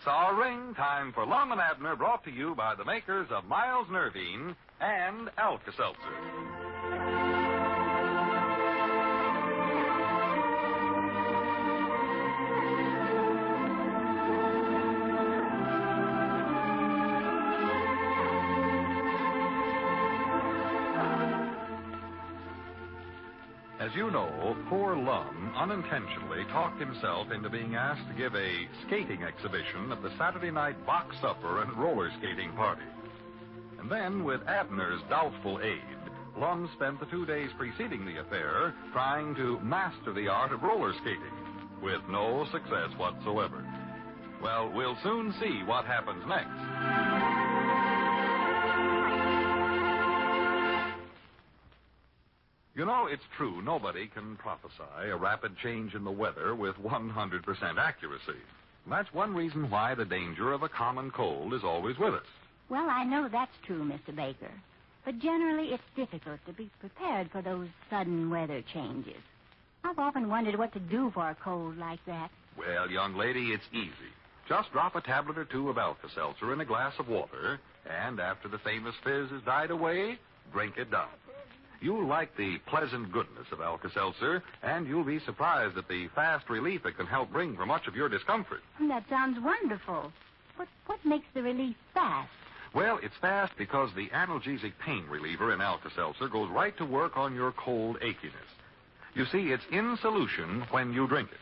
6 hour ring. Time for Lum and Abner, brought to you by the makers of Miles Nervine and Alka-Seltzer. As you know, poor Lum unintentionally talked himself into being asked to give a skating exhibition at the Saturday night box supper and roller skating party. And then, with Abner's doubtful aid, Lum spent the 2 days preceding the affair trying to master the art of roller skating, with no success whatsoever. Well, we'll soon see what happens next. You know, it's true, nobody can prophesy a rapid change in the weather with 100% accuracy. That's one reason why the danger of a common cold is always with us. Well, I know that's true, Mr. Baker. But generally, it's difficult to be prepared for those sudden weather changes. I've often wondered what to do for a cold like that. Well, young lady, it's easy. Just drop a tablet or two of Alka-Seltzer in a glass of water, and after the famous fizz has died away, drink it down. You'll like the pleasant goodness of Alka-Seltzer, and you'll be surprised at the fast relief it can help bring for much of your discomfort. That sounds wonderful. But what makes the relief fast? Well, it's fast because the analgesic pain reliever in Alka-Seltzer goes right to work on your cold achiness. You see, it's in solution when you drink it.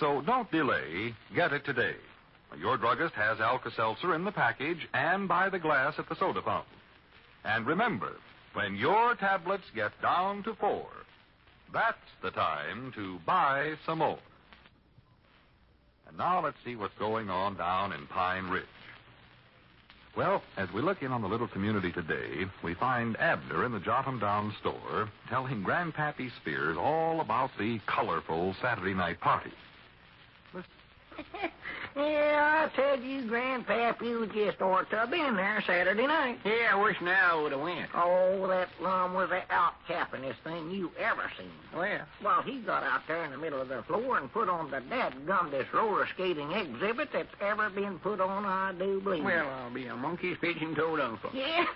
So don't delay. Get it today. Your druggist has Alka-Seltzer in the package and by the glass at the soda fountain. And remember, when your tablets get down to 4, that's the time to buy some more. And now let's see what's going on down in Pine Ridge. Well, as we look in on the little community today, we find Abner in the Jot 'em Down store telling Grandpappy Spears all about the colorful Saturday night party. Yeah, I tell you, Grandpap, you just ought to have been there Saturday night. Yeah, I wish now I would have went. Oh, that Lum was the out-cappingest thing you ever seen. Well, he got out there in the middle of the floor and put on the dadgumdest roller skating exhibit that's ever been put on, I do believe. Well, I'll be a monkey's pigeon-toed uncle. Yeah,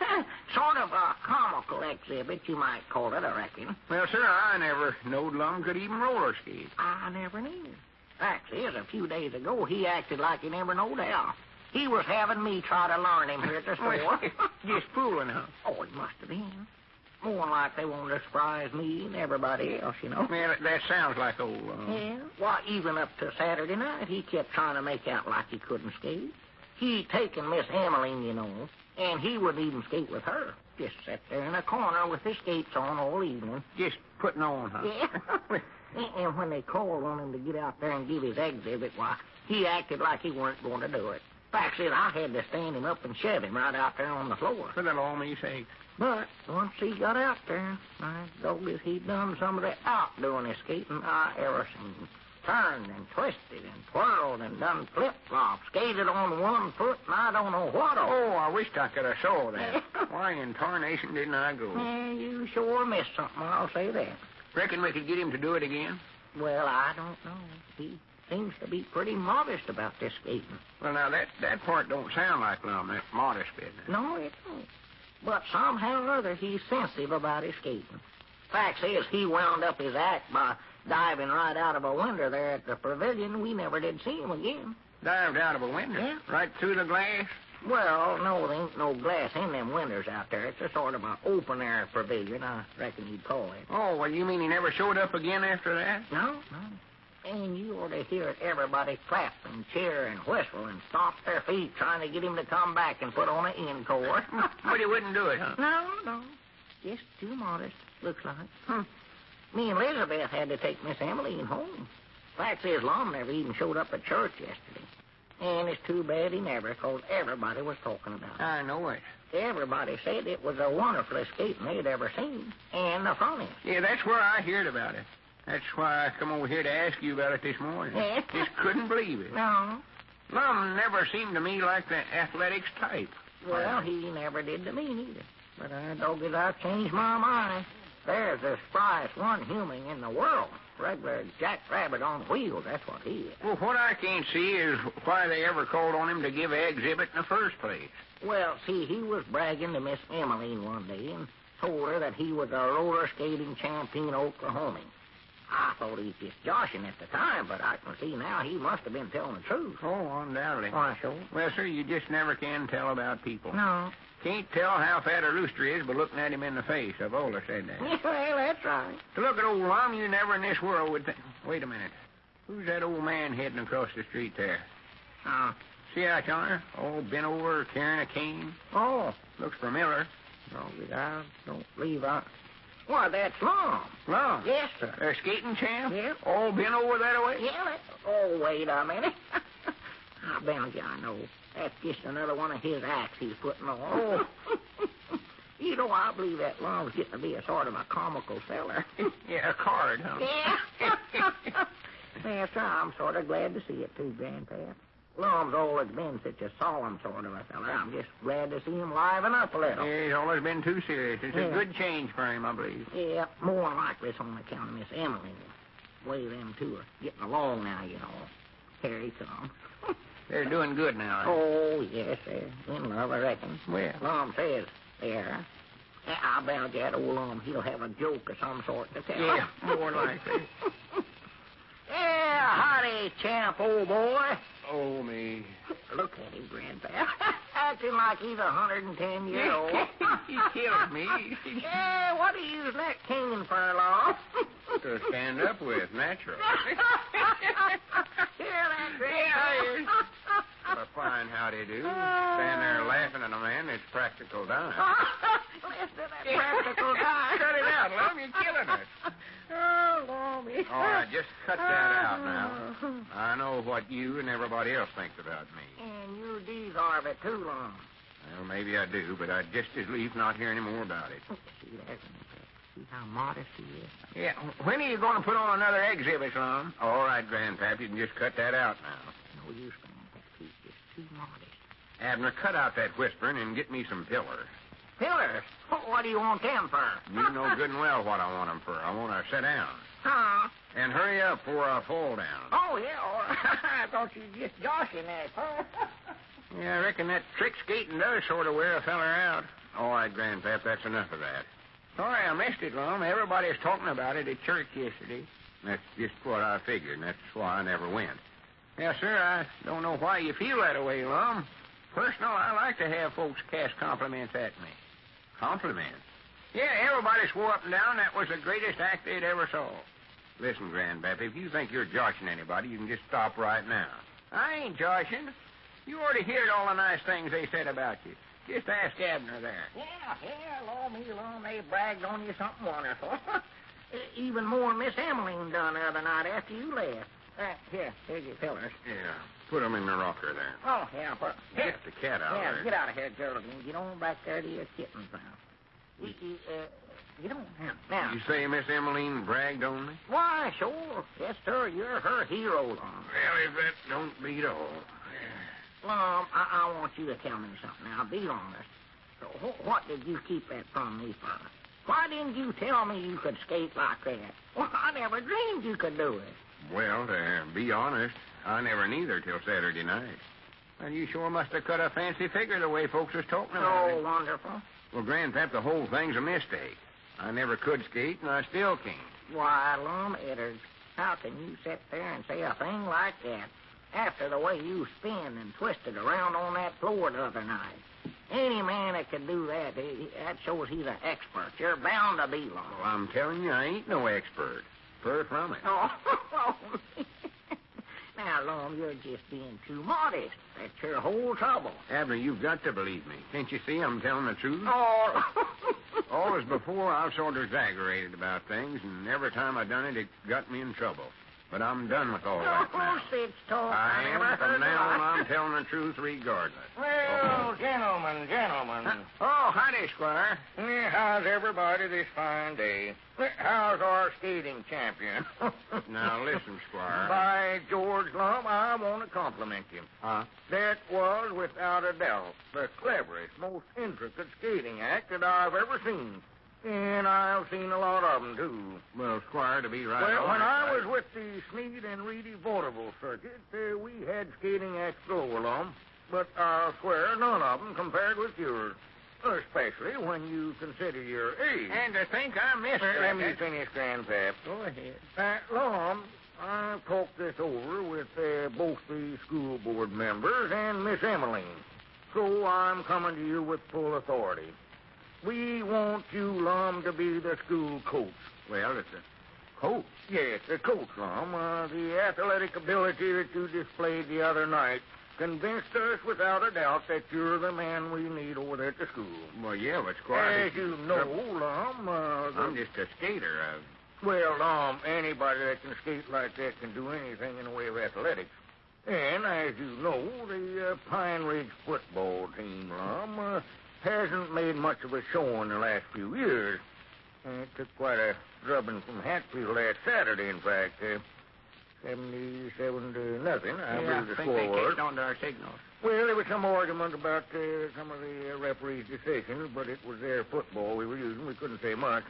sort of a comical exhibit, you might call it, I reckon. Well, sir, I never knowed Lum could even roller skate. I never knew. Fact is, a few days ago, he acted like he never knowed how. He was having me try to learn him here at the store. Just fooling, huh? Oh, it must have been. More like they wanted to surprise me and everybody else, you know. Well, that sounds like old... Yeah, well, even up to Saturday night, he kept trying to make out like he couldn't skate. He'd taken Miss Emmeline, you know, and he wouldn't even skate with her. Just sat there in a corner with his skates on all evening. Just putting on, huh? Yeah. And when they called on him to get out there and give his exhibit, why, he acted like he weren't going to do it. Fact is, I had to stand him up and shove him right out there on the floor. For the law me sake. But once he got out there, my doggies, he'd done some of the outdoingest skating I ever seen. Turned and twisted and twirled and done flip-flops, skated on one foot, and I don't know what all. Oh, I wished I could have saw that. Why in tarnation didn't I go? Yeah, you sure missed something, I'll say that. Reckon we could get him to do it again? Well, I don't know. He seems to be pretty modest about this skating. Well, now, that part don't sound like Lum, that modest business. No, it don't. But somehow or other, he's sensitive about his skating. Fact is, he wound up his act by diving right out of a window there at the pavilion. We never did see him again. Dived out of a window? Yeah. Right through the glass? Well, no, there ain't no glass in them windows out there. It's a sort of an open-air pavilion, I reckon you'd call it. Oh, well, you mean he never showed up again after that? No. And you ought to hear everybody clap and cheer and whistle and stomp their feet trying to get him to come back and put on an encore. But he wouldn't do it, huh? No. Just too modest, looks like. Me and Elizabeth had to take Miss Emmeline home. Fact is, Lum never even showed up at church yesterday. And it's too bad he never, because everybody was talking about it. I know it. Everybody said it was the wonderfulest skating they'd ever seen, and the funniest. Yeah, that's where I heard about it. That's why I come over here to ask you about it this morning. Yeah. Just couldn't believe it. No. Lum never seemed to me like the athletics type. Well, he never did to me neither. But I changed my mind. There's the spryest one human in the world. Regular jackrabbit on wheels, that's what he is. Well, what I can't see is why they ever called on him to give an exhibit in the first place. Well, see, he was bragging to Miss Emmeline one day and told her that he was a roller skating champion Oklahoman. I thought he was just joshing at the time, but I can see now he must have been telling the truth. Oh, undoubtedly. Why, sure. Well, sir, you just never can tell about people. No. Can't tell how fat a rooster is by looking at him in the face. I've always said that. Well, that's right. To look at old Lum, you never in this world would think... Wait a minute. Who's that old man heading across the street there? See out yonder? All bent over, carrying a cane? Oh. Looks familiar. Oh, I don't believe I... Why, that's Lum. Lum? Yes, sir. A skating champ? Yep. All bent over that way? Yeah, oh, wait a minute. I bet you I know. That's just another one of his acts he's putting on. Oh. You know, I believe that Lum's getting to be a sort of a comical seller. Yeah, a card, huh? Yeah. Yes, sir, I'm sort of glad to see it, too, Grandpap. Lum's always been such a solemn sort of a feller. I'm just glad to see him liven up a little. Yeah, he's always been too serious. It's a good change for him, I believe. Yeah, more like this on account of Miss Emily. The way them two are getting along now, you know. Here he comes. They're doing good now. Oh, yes, they're in love, I reckon. Well, Lum says they are. I bet that old Lum, he'll have a joke of some sort to tell. Yeah, more likely. Yeah, howdy, champ, old boy. Oh, me. Look at him, Grandpa. Acting like he's 110 years old. He killed me. Yeah, what are you using that cane for, Lum? To stand up with, natural. Hear that, Grandpa? A fine howdy-do. Stand there laughing at a man that's practical dime. Listen to that practical guy. Cut it out, Lum. You're killing us. Oh, Lummy. All right, just cut that out now. I know what you and everybody else thinks about me. And you deserve it, too, Lum. Well, maybe I do, but I'd just as lief not hear any more about it. See that? See how modest he is? Yeah, when are you going to put on another exhibit, Lum? All right, Grandpap, you can just cut that out now. No use, Grandpap. He's just too modest. Abner, cut out that whispering and get me some pillars. Pillars? What do you want them for? You know good and well what I want them for. I want to sit down. Huh? And hurry up before I fall down. Oh, yeah. I thought you were just joshing that, huh? Yeah, I reckon that trick skating does sort of wear a feller out. All right, Grandpap, that's enough of that. Sorry I missed it, Lum. Everybody was talking about it at church yesterday. That's just what I figured, and that's why I never went. Yes, sir, I don't know why you feel that way, Lum. Personal, I like to have folks cast compliments at me. Compliments? Yeah, everybody swore up and down that was the greatest act they'd ever saw. Listen, Grandpap, if you think you're joshing anybody, you can just stop right now. I ain't joshing. You already heard all the nice things they said about you. Just ask Abner there. Yeah, Lum, they bragged on you something wonderful. Even more than Miss Emmeline done the other night after you left. Here's your pillars. Yeah, put them in the rocker there. Oh, yeah, Get the cat out there. Get out of here, Geraldine. Get on back there to your kittens now. You don't have... Now... You say Miss Emmeline bragged on me? Why, sure. Yes, sir, you're her hero, Lum. Well, if that don't beat all. Lum, I want you to tell me something now. Be honest. So, what did you keep that from me for? Why didn't you tell me you could skate like that? Well, I never dreamed you could do it. Well, to be honest, I never neither till Saturday night. And you sure must have cut a fancy figure the way folks was talking about it. Oh, wonderful. Well, Grandpap, the whole thing's a mistake. I never could skate, and I still can't. Why, Lum Eddard, how can you sit there and say a thing like that after the way you spin and twisted around on that floor the other night? Any man that can do that, that shows he's an expert. You're bound to be, Lum. Well, I'm telling you, I ain't no expert. Far from it. Oh, now, Lum, you're just being too modest. That's your whole trouble. Abner, you've got to believe me. Can't you see I'm telling the truth? Oh. Always before, I've sort of exaggerated about things, and every time I've done it, it got me in trouble. But I'm done with all that now. Such talk. I am. From now on, I'm telling the truth regardless. Well, gentlemen. Oh, howdy, Squire. How's everybody this fine day? How's our skating champion? Now, listen, Squire. By George, Lum, I want to compliment you. Huh? That was, without a doubt, the cleverest, most intricate skating act that I've ever seen. And I've seen a lot of them, too. Well, Squire, to be right Well, when I was honest, with the Sneed and Reedy Vaudeville circuit, we had skating acts go along. But I'll swear none of them compared with yours. Especially when you consider your age. And to think I missed it. Let me finish, Grandpap. Go ahead. Lum, I talked this over with both the school board members and Miss Emmeline. So I'm coming to you with full authority. We want you, Lum, to be the school coach. Well, it's a coach. Yes, the coach, Lum. The athletic ability that you displayed the other night convinced us without a doubt that you're the man we need over there at the school. Well, yeah, but Squire... As you know, Lum, I'm just a skater. Well, Lum, anybody that can skate like that can do anything in the way of athletics. And as you know, the Pine Ridge football team, Lum, hasn't made much of a show in the last few years. It took quite a drubbing from Hatfield last Saturday, in fact. 77 to nothing, I believe the score was. They on our signals. Well, there was some argument about some of the referees' decisions, but it was their football we were using. We couldn't say much.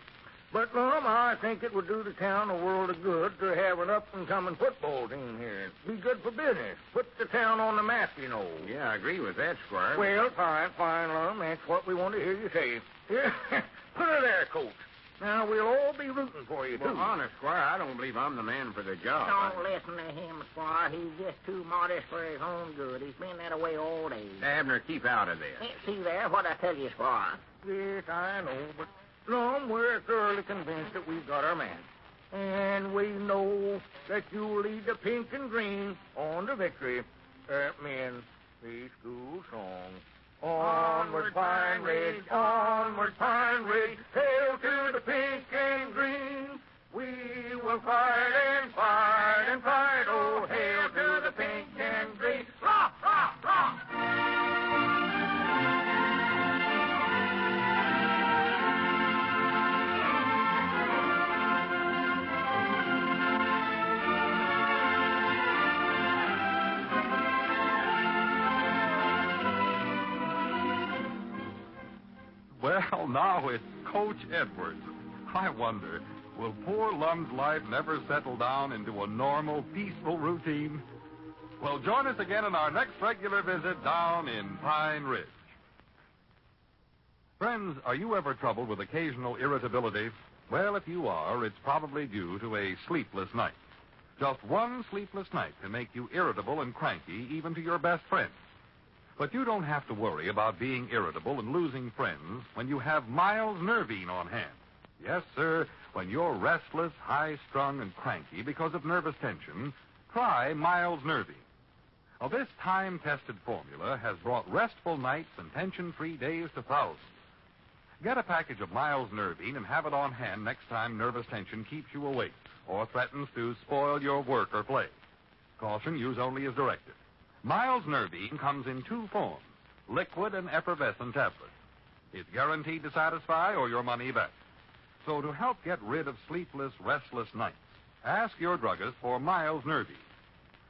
But, Lum, I think it would do the town a world of good to have an up-and-coming football team here. Be good for business. Put the town on the map, you know. Yeah, I agree with that, Squire. Well, fine, Lum. That's what we want to hear you say. Here, put her there, Coach. Now, we'll all be rooting for you, too. Well, honest, Squire, I don't believe I'm the man for the job. Don't listen to him, Squire. He's just too modest for his own good. He's been that way all day. Abner, keep out of this. See there, what I tell you, Squire. Yes, I know, but, Lum, we're thoroughly convinced that we've got our man. And we know that you'll lead the pink and green on to victory. Men, the school song. Onward, Pine Ridge, onward, Pine Ridge, hail to the pink and green. We will fight and fight and fight, oh, hail to the pink and green. Rock, rock, rock! Well, now it's Coach Edwards. I wonder, will poor Lum's life never settle down into a normal, peaceful routine? Well, join us again in our next regular visit down in Pine Ridge. Friends, are you ever troubled with occasional irritability? Well, if you are, it's probably due to a sleepless night. Just one sleepless night can make you irritable and cranky, even to your best friends. But you don't have to worry about being irritable and losing friends when you have Miles Nervine on hand. Yes, sir, when you're restless, high-strung, and cranky because of nervous tension, try Miles Nervine. Now, this time-tested formula has brought restful nights and tension-free days to thousands. Get a package of Miles Nervine and have it on hand next time nervous tension keeps you awake or threatens to spoil your work or play. Caution, use only as directed. Miles Nervine comes in two forms, liquid and effervescent tablets. It's guaranteed to satisfy or your money back. So to help get rid of sleepless, restless nights, ask your druggist for Miles Nervine.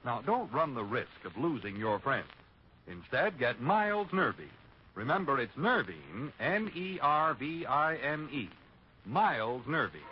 Now, don't run the risk of losing your friends. Instead, get Miles Nervine. Remember, it's Nervine, Nervine. Miles Nervine.